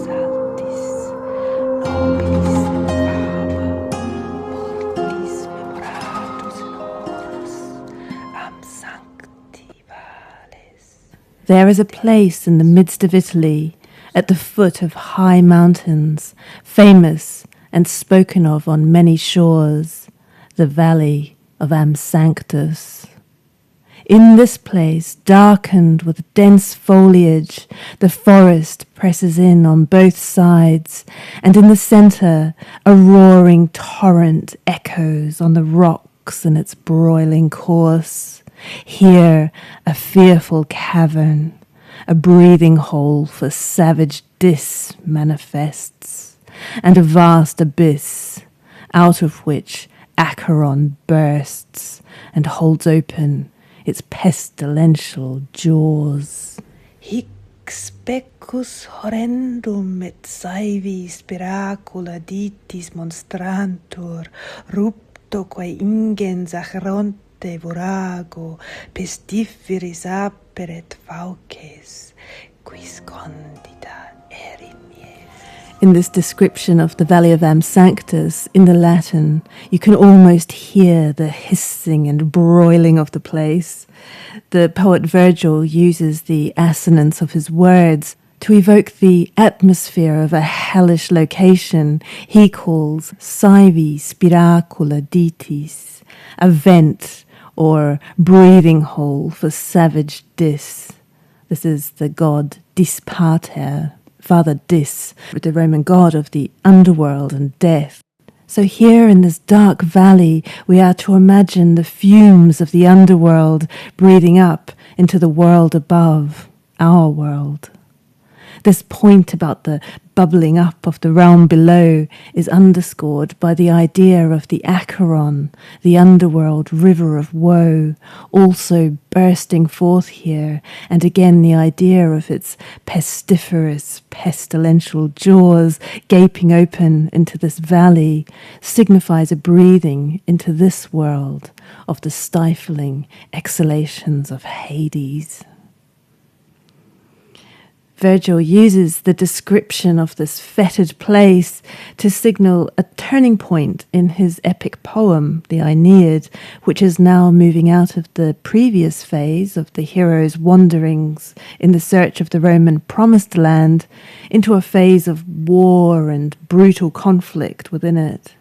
saltis, nobilis fama, mortis memoratus in horus, am sancti vales. There is a place in the midst of Italy, at the foot of high mountains, famous and spoken of on many shores, the valley of Am Sanctus. In this place, darkened with dense foliage, the forest presses in on both sides, and in the centre a roaring torrent echoes on the rocks in its broiling course. Here a fearful cavern, a breathing hole for savage Dis manifests, and a vast abyss, out of which Acheron bursts and holds open its pestilential jaws. Hic specus horrendum et saevi spiracula ditis monstrantur, ruptoque ingens Acheronte vorago, pestiferis aperet fauces, quis condita erinies. In this description of the Valley of Am Sanctus, in the Latin, you can almost hear the hissing and broiling of the place. The poet Virgil uses the assonance of his words to evoke the atmosphere of a hellish location he calls saevi spiracula ditis, a vent or breathing hole for savage Dis. This is the god Dis Pater, Father Dis, the Roman god of the underworld and death. So here in this dark valley, we are to imagine the fumes of the underworld breathing up into the world above, our world. This point about the bubbling up of the realm below is underscored by the idea of the Acheron, the underworld river of woe, also bursting forth here, and again the idea of its pestiferous, pestilential jaws gaping open into this valley signifies a breathing into this world of the stifling exhalations of Hades. Virgil uses the description of this fetid place to signal a turning point in his epic poem, the Aeneid, which is now moving out of the previous phase of the hero's wanderings in the search of the Roman promised land into a phase of war and brutal conflict within it.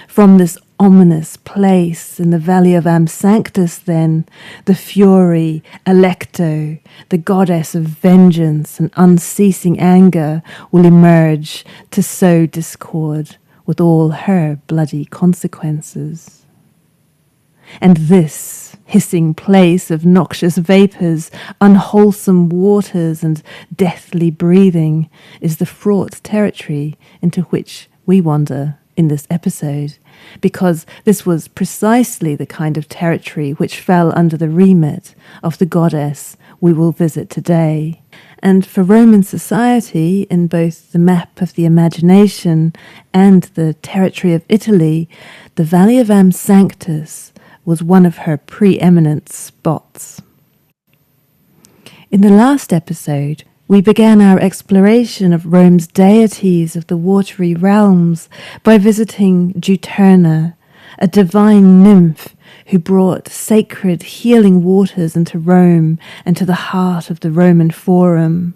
From this ominous place in the Valley of Am Sanctus, then, the Fury, Alecto, the goddess of vengeance and unceasing anger, will emerge to sow discord with all her bloody consequences. And this hissing place of noxious vapours, unwholesome waters and deathly breathing is the fraught territory into which we wander in this episode, because this was precisely the kind of territory which fell under the remit of the goddess we will visit today. And for Roman society, in both the map of the imagination and the territory of Italy, the Valley of Am Sanctus was one of her preeminent spots. In the last episode, we began our exploration of Rome's deities of the watery realms by visiting Juturna, a divine nymph who brought sacred healing waters into Rome and to the heart of the Roman Forum.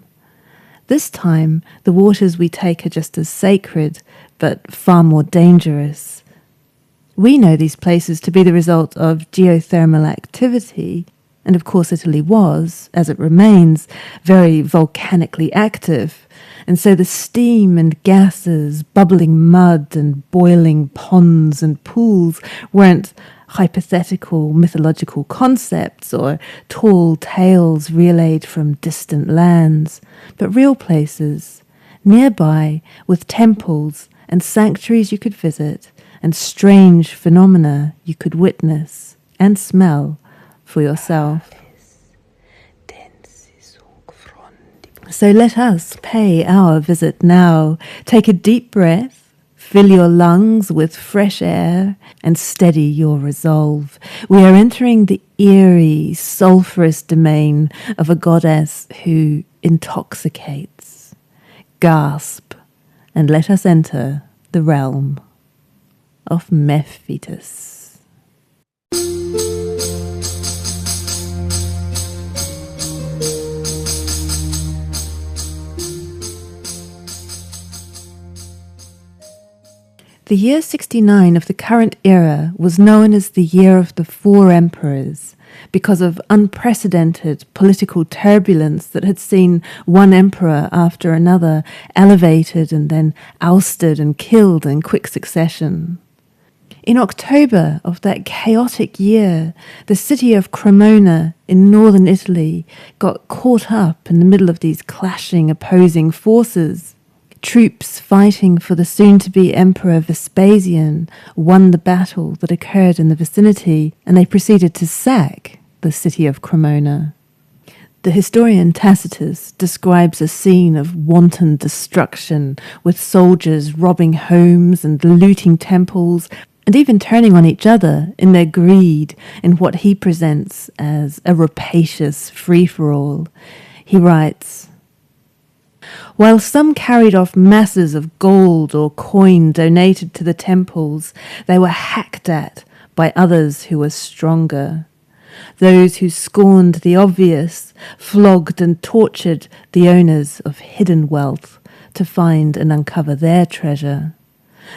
This time, the waters we take are just as sacred, but far more dangerous. We know these places to be the result of geothermal activity, and of course Italy was, as it remains, very volcanically active. And so the steam and gases, bubbling mud and boiling ponds and pools weren't hypothetical mythological concepts or tall tales relayed from distant lands, but real places, nearby, with temples and sanctuaries you could visit and strange phenomena you could witness and smell for yourself. So let us pay our visit now. Take a deep breath, fill your lungs with fresh air, and steady your resolve. We are entering the eerie, sulphurous domain of a goddess who intoxicates. gasp, and let us enter the realm of Mefitis. The year 69 of the current era was known as the Year of the Four Emperors because of unprecedented political turbulence that had seen one emperor after another elevated and then ousted and killed in quick succession. In October of that chaotic year, the city of Cremona in northern Italy got caught up in the middle of these clashing, opposing forces. Troops fighting for the soon-to-be Emperor Vespasian won the battle that occurred in the vicinity, and they proceeded to sack the city of Cremona. The historian Tacitus describes a scene of wanton destruction, with soldiers robbing homes and looting temples, and even turning on each other in their greed in what he presents as a rapacious free-for-all. He writes, "While some carried off masses of gold or coin donated to the temples, they were hacked at by others who were stronger. Those who scorned the obvious flogged and tortured the owners of hidden wealth to find and uncover their treasure.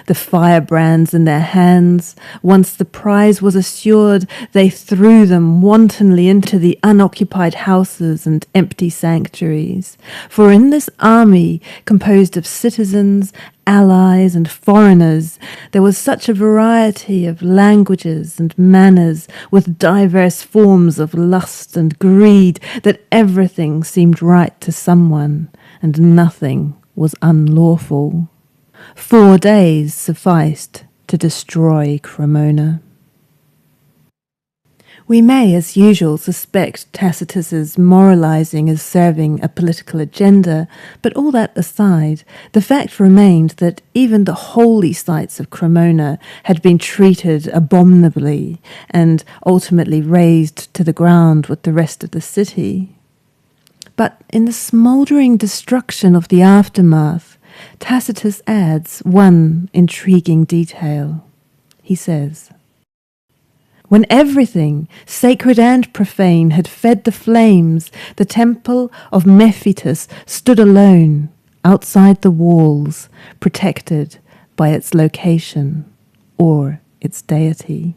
The firebrands in their hands, once the prize was assured, they threw them wantonly into the unoccupied houses and empty sanctuaries. For in this army, composed of citizens, allies, and foreigners, there was such a variety of languages and manners, with diverse forms of lust and greed, that everything seemed right to someone, and nothing was unlawful. 4 days sufficed to destroy Cremona." We may, as usual, suspect Tacitus's moralizing as serving a political agenda, but all that aside, the fact remained that even the holy sites of Cremona had been treated abominably and ultimately razed to the ground with the rest of the city. But in the smouldering destruction of the aftermath, Tacitus adds one intriguing detail. He says, "When everything, sacred and profane, had fed the flames, the temple of Mefitis stood alone, outside the walls, protected by its location or its deity."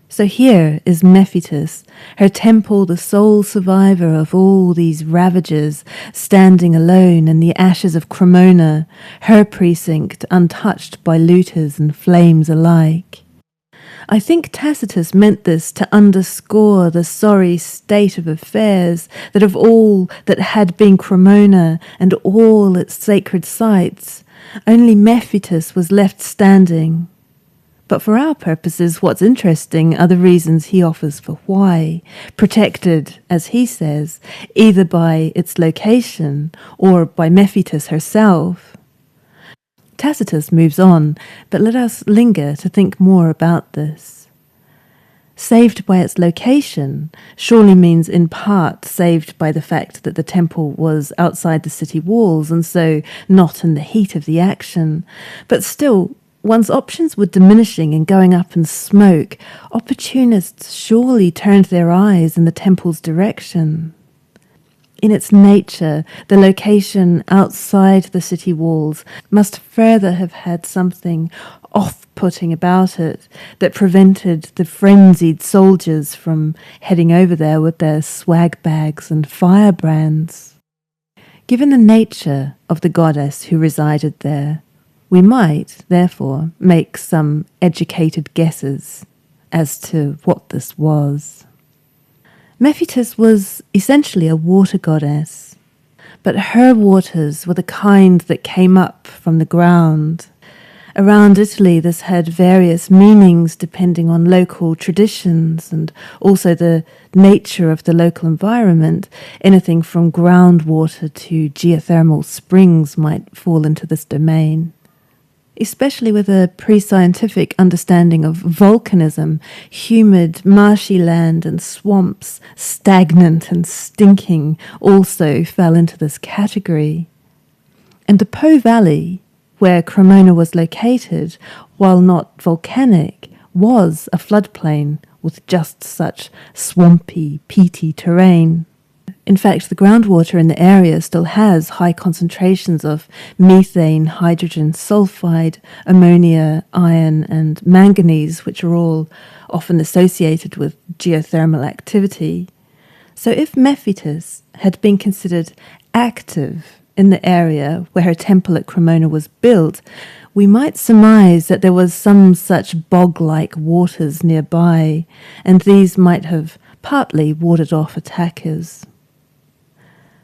So here is Mefitis, her temple the sole survivor of all these ravages, standing alone in the ashes of Cremona, her precinct untouched by looters and flames alike. I think Tacitus meant this to underscore the sorry state of affairs, that of all that had been Cremona and all its sacred sites, only Mefitis was left standing. But for our purposes, what's interesting are the reasons he offers for why, protected, as he says, either by its location or by Mefitis herself. Tacitus moves on, but let us linger to think more about this. Saved by its location surely means in part saved by the fact that the temple was outside the city walls and so not in the heat of the action, but still, once options were diminishing and going up in smoke, opportunists surely turned their eyes in the temple's direction. In its nature, the location outside the city walls must further have had something off-putting about it that prevented the frenzied soldiers from heading over there with their swag bags and firebrands. Given the nature of the goddess who resided there, we might, therefore, make some educated guesses as to what this was. Mefitis was essentially a water goddess, but her waters were the kind that came up from the ground. Around Italy, this had various meanings depending on local traditions and also the nature of the local environment. Anything from groundwater to geothermal springs might fall into this domain. Especially with a pre-scientific understanding of volcanism, humid, marshy land and swamps, stagnant and stinking, also fell into this category. And the Po Valley, where Cremona was located, while not volcanic, was a floodplain with just such swampy, peaty terrain. In fact, the groundwater in the area still has high concentrations of methane, hydrogen sulfide, ammonia, iron, and manganese, which are all often associated with geothermal activity. So if Mefitis had been considered active in the area where her temple at Cremona was built, we might surmise that there was some such bog-like waters nearby, and these might have partly warded off attackers.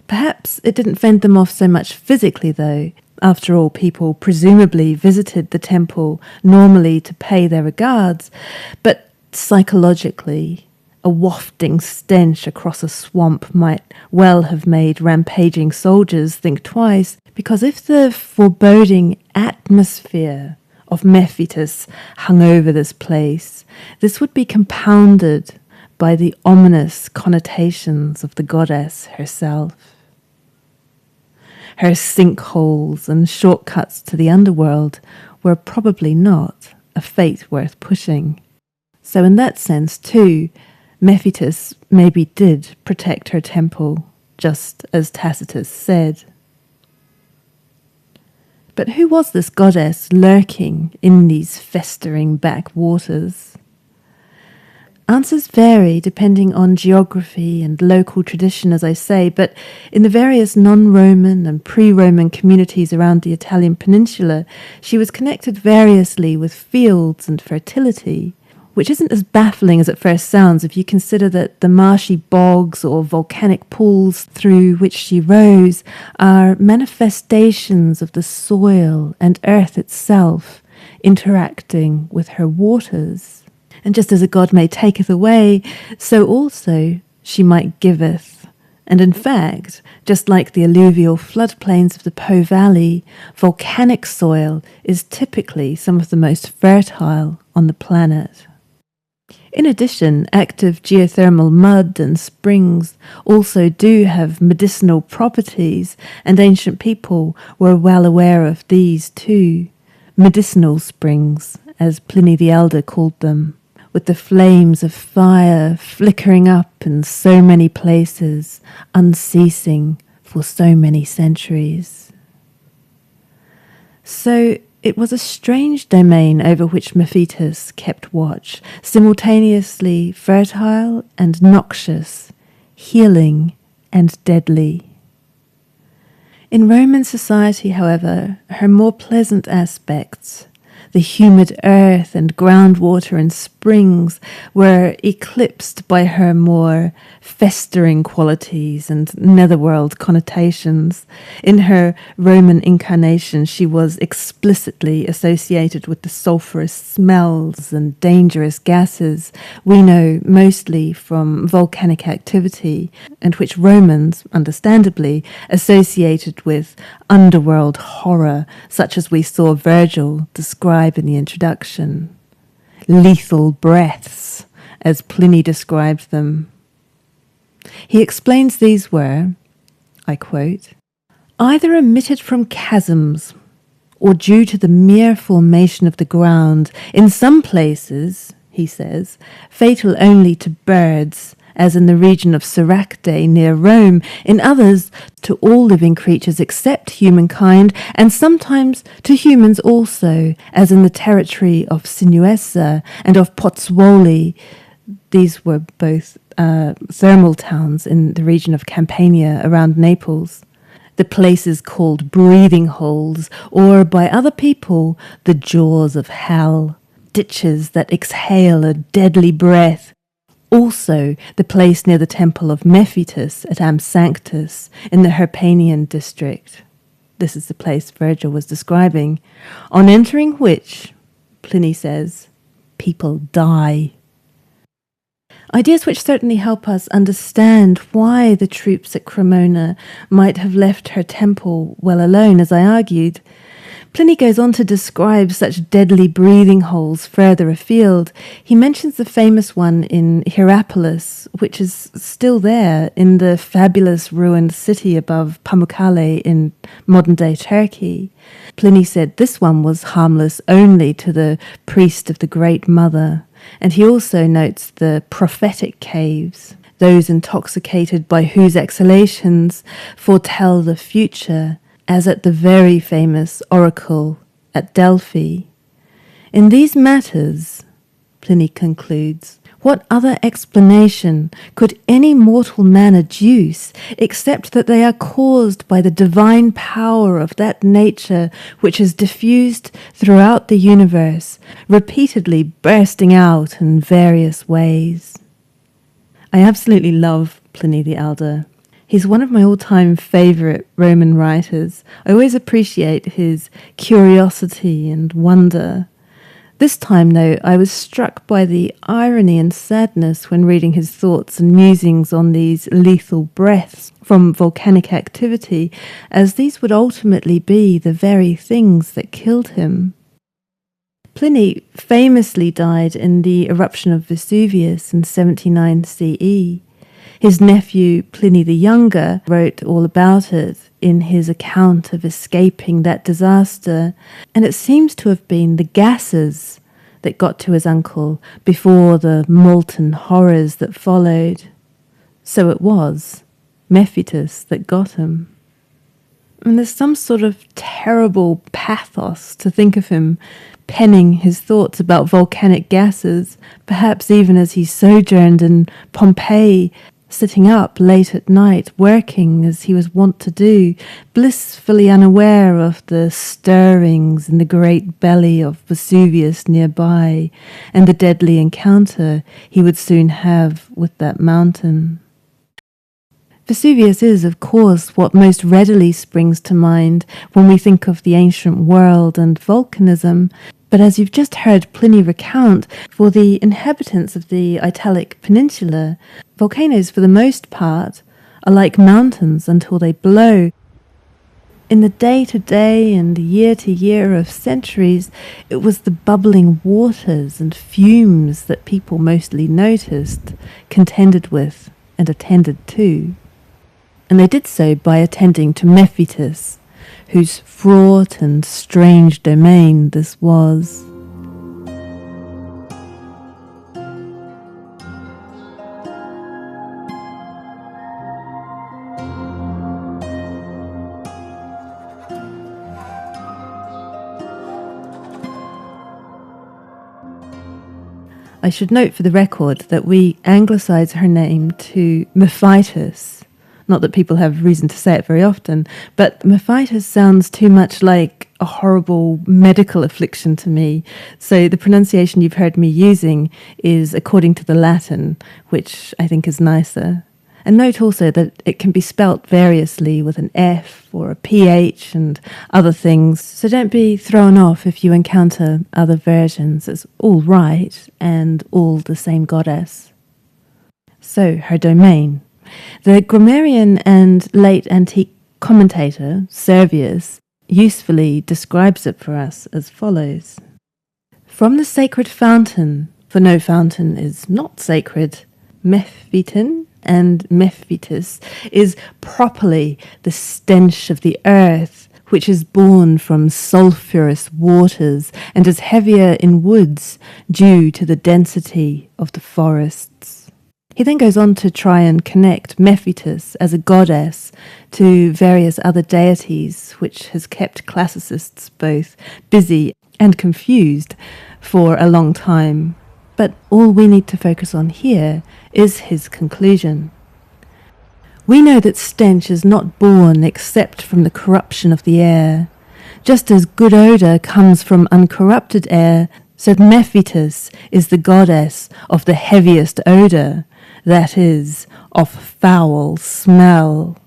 Perhaps it didn't fend them off so much physically, though. After all, people presumably visited the temple normally to pay their regards, but psychologically, a wafting stench across a swamp might well have made rampaging soldiers think twice, because if the foreboding atmosphere of Mefitis hung over this place, this would be compounded by the ominous connotations of the goddess herself. Her sinkholes and shortcuts to the underworld were probably not a fate worth pushing. So in that sense, too, Mefitis maybe did protect her temple, just as Tacitus said. But who was this goddess lurking in these festering backwaters? Answers vary depending on geography and local tradition, as I say, but in the various non-Roman and pre-Roman communities around the Italian peninsula, she was connected variously with fields and fertility, which isn't as baffling as it first sounds if you consider that the marshy bogs or volcanic pools through which she rose are manifestations of the soil and earth itself interacting with her waters. And just as a god may taketh away, so also she might giveth. And in fact, just like the alluvial floodplains of the Po Valley, volcanic soil is typically some of the most fertile on the planet. In addition, active geothermal mud and springs also do have medicinal properties, and ancient people were well aware of these too. Medicinal springs, as Pliny the Elder called them, with the flames of fire flickering up in so many places, unceasing for so many centuries. So it was a strange domain over which Mefitis kept watch, simultaneously fertile and noxious, healing and deadly. In Roman society, however, her more pleasant aspects, the humid earth and groundwater and springs, were eclipsed by her more festering qualities and netherworld connotations. In her Roman incarnation, she was explicitly associated with the sulphurous smells and dangerous gases we know mostly from volcanic activity, and which Romans, understandably, associated with underworld horror, such as we saw Virgil describe in the introduction. Lethal breaths, as Pliny described them. He explains these were, I quote, either emitted from chasms or due to the mere formation of the ground, in some places, he says, fatal only to birds, as in the region of Soracte near Rome, in others to all living creatures except humankind, and sometimes to humans also, as in the territory of Sinuessa and of Pozzuoli. These were both thermal towns in the region of Campania around Naples. The places called breathing holes, or by other people, the jaws of hell, ditches that exhale a deadly breath. Also, the place near the temple of Mefitis at Am Sanctus in the Hirpanian district. This is the place Virgil was describing, on entering which, Pliny says, people die. Ideas which certainly help us understand why the troops at Cremona might have left her temple well alone, as I argued. Pliny goes on to describe such deadly breathing holes further afield. He mentions the famous one in Hierapolis, which is still there in the fabulous ruined city above Pamukkale in modern-day Turkey. Pliny said this one was harmless only to the priest of the Great Mother. And he also notes the prophetic caves, those intoxicated by whose exhalations foretell the future, as at the very famous oracle at Delphi. In these matters, Pliny concludes, what other explanation could any mortal man adduce except that they are caused by the divine power of that nature which is diffused throughout the universe, repeatedly bursting out in various ways? I absolutely love Pliny the Elder. He's one of my all-time favourite Roman writers. I always appreciate his curiosity and wonder. This time, though, I was struck by the irony and sadness when reading his thoughts and musings on these lethal breaths from volcanic activity, as these would ultimately be the very things that killed him. Pliny famously died in the eruption of Vesuvius in 79 CE. His nephew, Pliny the Younger, wrote all about it in his account of escaping that disaster, and it seems to have been the gases that got to his uncle before the molten horrors that followed. So it was Mefitis that got him. And there's some sort of terrible pathos to think of him penning his thoughts about volcanic gases, perhaps even as he sojourned in Pompeii, sitting up late at night, working as he was wont to do, blissfully unaware of the stirrings in the great belly of Vesuvius nearby, and the deadly encounter he would soon have with that mountain. Vesuvius is, of course, what most readily springs to mind when we think of the ancient world and volcanism, but as you've just heard Pliny recount, for the inhabitants of the Italic Peninsula, volcanoes for the most part are like mountains until they blow. In the day-to-day and the year-to-year of centuries, it was the bubbling waters and fumes that people mostly noticed, contended with, and attended to. And they did so by attending to Mefitis, whose fraught and strange domain this was. I should note for the record that we anglicise her name to Mefitis. Not that people have reason to say it very often, but Mefitis sounds too much like a horrible medical affliction to me. So the pronunciation you've heard me using is according to the Latin, which I think is nicer. And note also that it can be spelt variously with an F or a PH and other things, so don't be thrown off if you encounter other versions. It's all right and all the same goddess. So, her domain. The grammarian and late antique commentator, Servius, usefully describes it for us as follows. From the sacred fountain, for no fountain is not sacred, Mephitin and Mefitis is properly the stench of the earth, which is born from sulphurous waters and is heavier in woods due to the density of the forests. He then goes on to try and connect Mefitis as a goddess to various other deities, which has kept classicists both busy and confused for a long time. But all we need to focus on here is his conclusion. We know that stench is not born except from the corruption of the air. Just as good odour comes from uncorrupted air, so Mefitis is the goddess of the heaviest odour, that is, of foul smell.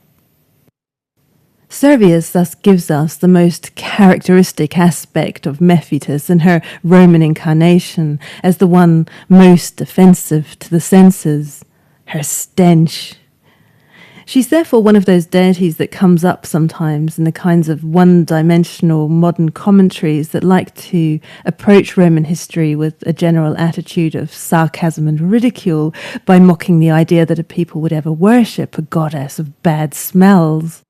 Servius thus gives us the most characteristic aspect of Mefitis in her Roman incarnation as the one most offensive to the senses, her stench. She's therefore one of those deities that comes up sometimes in the kinds of one-dimensional modern commentaries that like to approach Roman history with a general attitude of sarcasm and ridicule by mocking the idea that a people would ever worship a goddess of bad smells.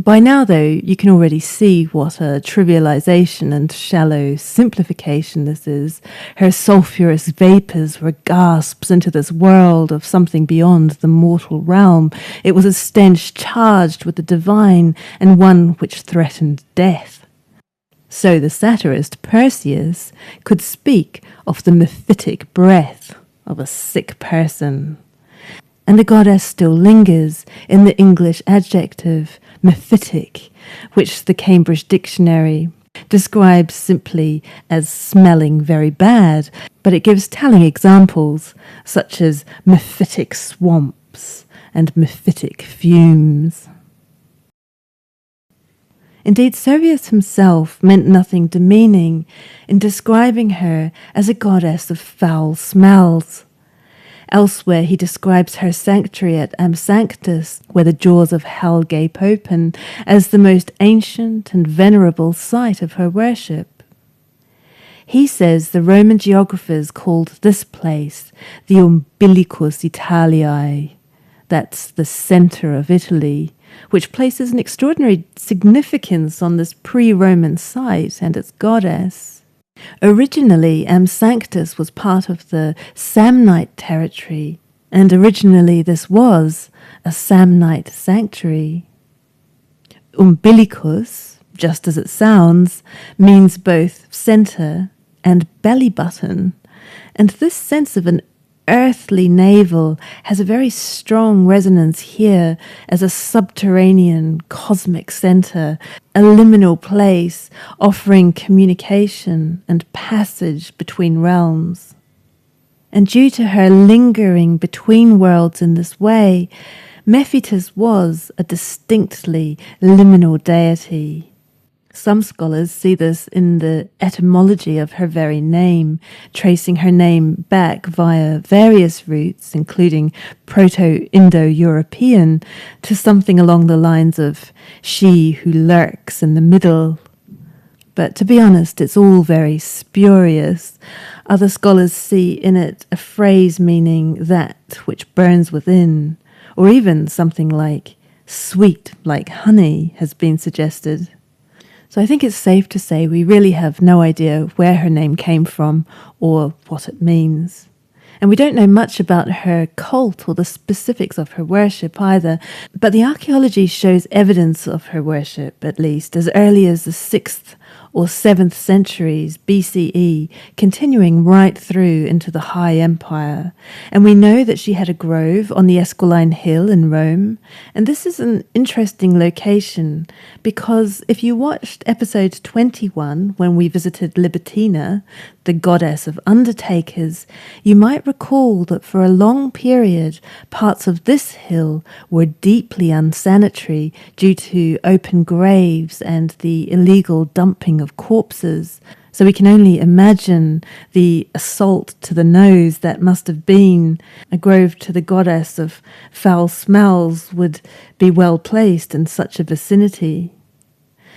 By now, though, you can already see what a trivialization and shallow simplification this is. Her sulphurous vapours were gasps into this world of something beyond the mortal realm. It was a stench charged with the divine and one which threatened death. So the satirist Perseus could speak of the mephitic breath of a sick person. And the goddess still lingers in the English adjective mephitic, which the Cambridge Dictionary describes simply as smelling very bad, but it gives telling examples such as mephitic swamps and mephitic fumes. Indeed, Servius himself meant nothing demeaning in describing her as a goddess of foul smells. Elsewhere, he describes her sanctuary at Amsanctus, where the jaws of hell gape open, as the most ancient and venerable site of her worship. He says the Roman geographers called this place the Umbilicus Italiae, that's the centre of Italy, which places an extraordinary significance on this pre-Roman site and its goddess. Originally, Amsanctus was part of the Samnite territory, and originally this was a Samnite sanctuary. Umbilicus, just as it sounds, means both centre and belly button, and this sense of an earthly navel has a very strong resonance here as a subterranean cosmic centre, a liminal place offering communication and passage between realms. And due to her lingering between worlds in this way, Mefitis was a distinctly liminal deity. Some scholars see this in the etymology of her very name, tracing her name back via various roots, including Proto-Indo-European, to something along the lines of she who lurks in the middle. But to be honest, it's all very spurious. Other scholars see in it a phrase meaning that which burns within, or even something like sweet like honey has been suggested. So I think it's safe to say we really have no idea where her name came from or what it means. And we don't know much about her cult or the specifics of her worship either, but the archaeology shows evidence of her worship, at least, as early as the 6th or 7th centuries BCE, continuing right through into the High Empire. And we know that she had a grove on the Esquiline Hill in Rome. And this is an interesting location because if you watched episode 21, when we visited Libitina, the goddess of undertakers, you might recall that for a long period, parts of this hill were deeply unsanitary due to open graves and the illegal dumping of corpses. So we can only imagine the assault to the nose that must have been. A grove to the goddess of foul smells would be well placed in such a vicinity.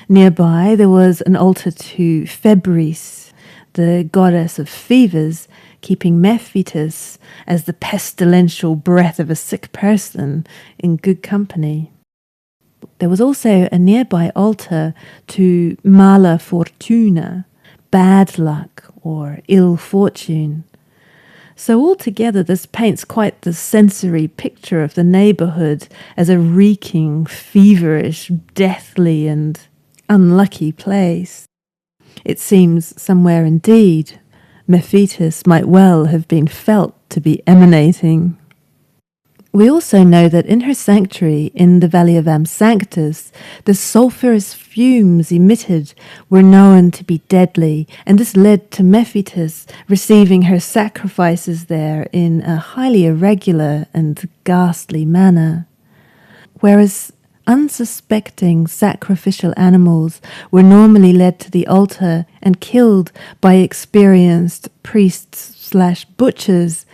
Nearby there was an altar to Febris, the goddess of fevers, keeping Mefitis as the pestilential breath of a sick person in good company. There was also a nearby altar to Mala Fortuna, bad luck or ill fortune. So altogether this paints quite the sensory picture of the neighbourhood as a reeking, feverish, deathly and unlucky place. It seems somewhere indeed Mefitis might well have been felt to be emanating. We also know that in her sanctuary in the valley of Amsanctus, the sulphurous fumes emitted were known to be deadly, and this led to Mefitis receiving her sacrifices there in a highly irregular and ghastly manner. Whereas unsuspecting sacrificial animals were normally led to the altar and killed by experienced priests/butchers,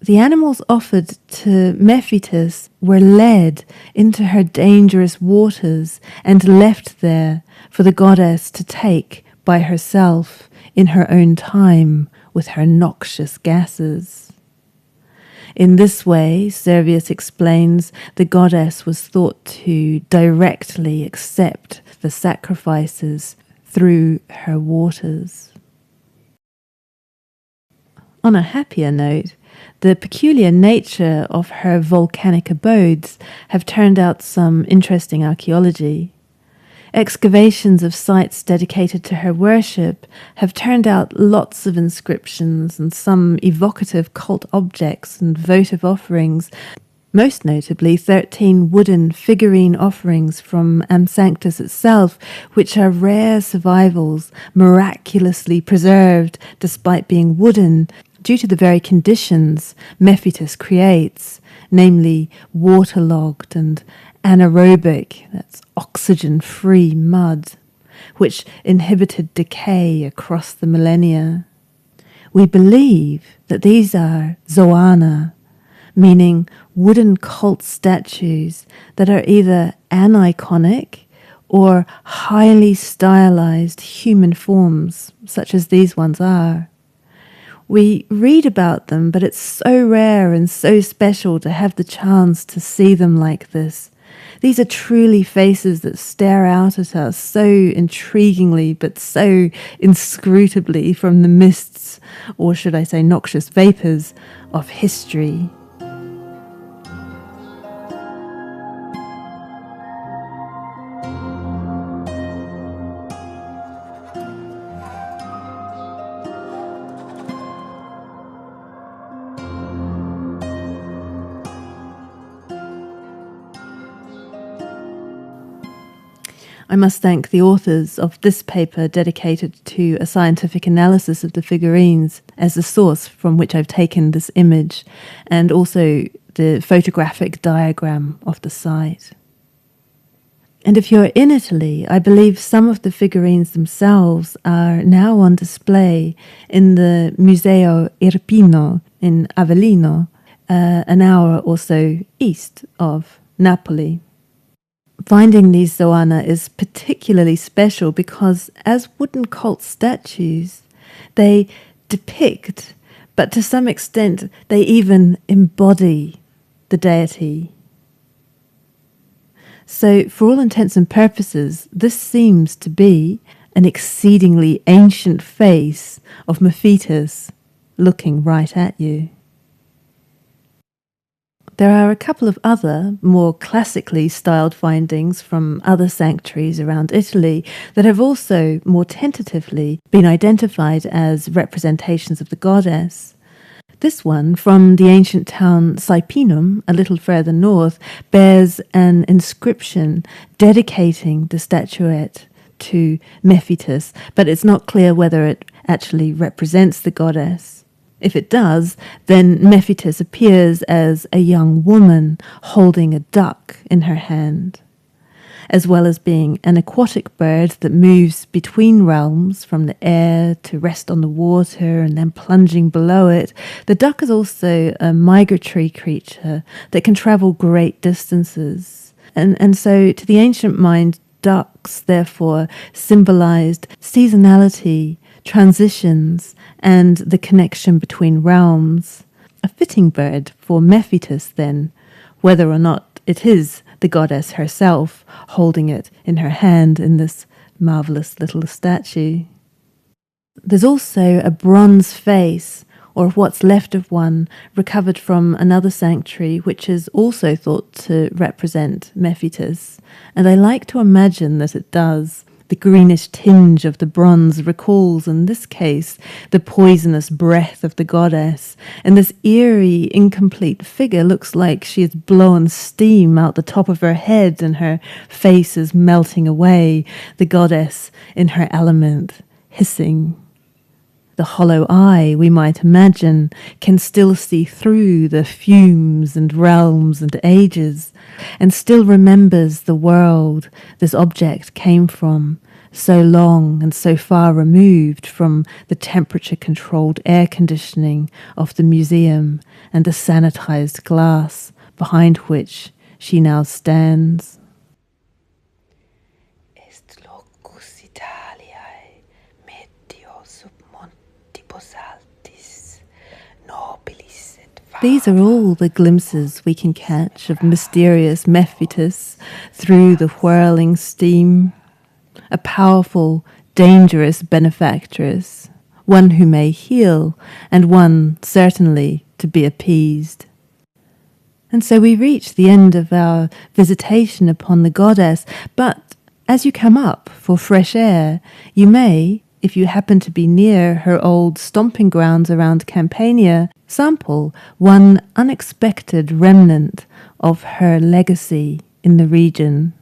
the animals offered to Mefitis were led into her dangerous waters and left there for the goddess to take by herself in her own time with her noxious gases. In this way, Servius explains, the goddess was thought to directly accept the sacrifices through her waters. On a happier note, the peculiar nature of her volcanic abodes have turned out some interesting archaeology. Excavations of sites dedicated to her worship have turned out lots of inscriptions and some evocative cult objects and votive offerings, most notably 13 wooden figurine offerings from Amsanctus itself, which are rare survivals, miraculously preserved despite being wooden, due to the very conditions Mefitis creates, namely waterlogged and anaerobic, that's oxygen-free mud, which inhibited decay across the millennia. We believe that these are zoana, meaning wooden cult statues that are either aniconic or highly stylized human forms, such as these ones are. We read about them, but it's so rare and so special to have the chance to see them like this. These are truly faces that stare out at us so intriguingly, but so inscrutably from the mists, or should I say noxious vapors, of history. I must thank the authors of this paper dedicated to a scientific analysis of the figurines as the source from which I've taken this image, and also the photographic diagram of the site. And if you're in Italy, I believe some of the figurines themselves are now on display in the Museo Irpino in Avellino, an hour or so east of Napoli. Finding these zoana is particularly special because as wooden cult statues, they depict, but to some extent they even embody the deity. So for all intents and purposes, this seems to be an exceedingly ancient face of Mefitis looking right at you. There are a couple of other, more classically styled findings from other sanctuaries around Italy that have also more tentatively been identified as representations of the goddess. This one, from the ancient town Saipinum, a little further north, bears an inscription dedicating the statuette to Mefitis, but it's not clear whether it actually represents the goddess. If it does, then Mefitis appears as a young woman holding a duck in her hand. As well as being an aquatic bird that moves between realms from the air to rest on the water and then plunging below it, the duck is also a migratory creature that can travel great distances. And so to the ancient mind, ducks therefore symbolized seasonality, transitions, and the connection between realms. A fitting bird for Mefitis, then, whether or not it is the goddess herself holding it in her hand in this marvelous little statue. There's also a bronze face, or what's left of one, recovered from another sanctuary, which is also thought to represent Mefitis, and I like to imagine that it does. The greenish tinge of the bronze recalls, in this case, the poisonous breath of the goddess, and this eerie, incomplete figure looks like she has blown steam out the top of her head and her face is melting away, the goddess in her element, hissing. The hollow eye, we might imagine, can still see through the fumes and realms and ages, and still remembers the world this object came from, so long and so far removed from the temperature-controlled air conditioning of the museum and the sanitized glass behind which she now stands. Est locus Italiae meteo sub montibus altis nobilis et These are all the glimpses we can catch of mysterious Mefitis through the whirling steam. A powerful, dangerous benefactress, one who may heal, and one certainly to be appeased. And so we reach the end of our visitation upon the goddess, but as you come up for fresh air, you may, if you happen to be near her old stomping grounds around Campania, sample one unexpected remnant of her legacy in the region.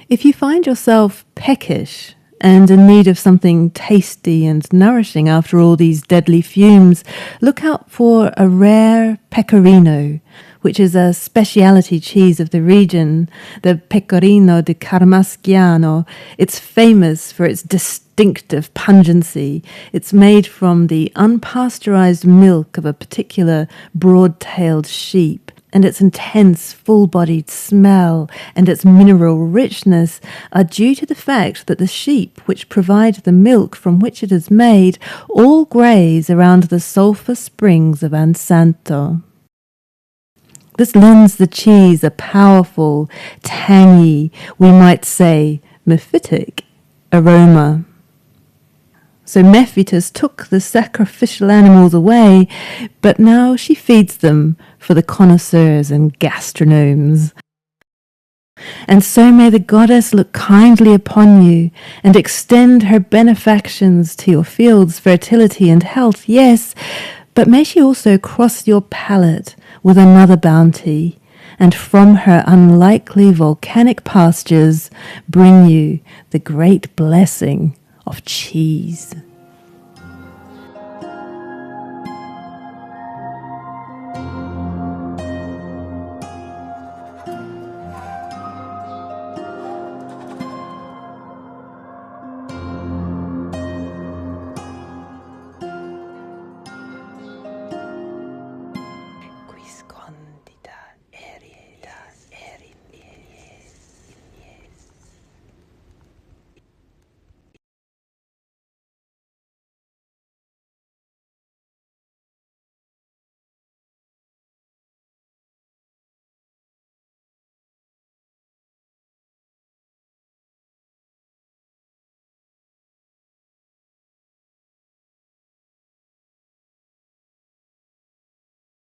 If you find yourself peckish and in need of something tasty and nourishing after all these deadly fumes, look out for a rare pecorino, which is a speciality cheese of the region, the pecorino di Carmaschiano. It's famous for its distinctive pungency. It's made from the unpasteurized milk of a particular broad-tailed sheep, and its intense, full-bodied smell and its mineral richness are due to the fact that the sheep which provide the milk from which it is made all graze around the sulphur springs of Ansanto. This lends the cheese a powerful, tangy, we might say mephitic aroma. So Mefitis took the sacrificial animals away, but now she feeds them for the connoisseurs and gastronomes. And so may the goddess look kindly upon you and extend her benefactions to your fields, fertility and health, yes, but may she also cross your palate with another bounty, and from her unlikely volcanic pastures bring you the great blessing of cheese.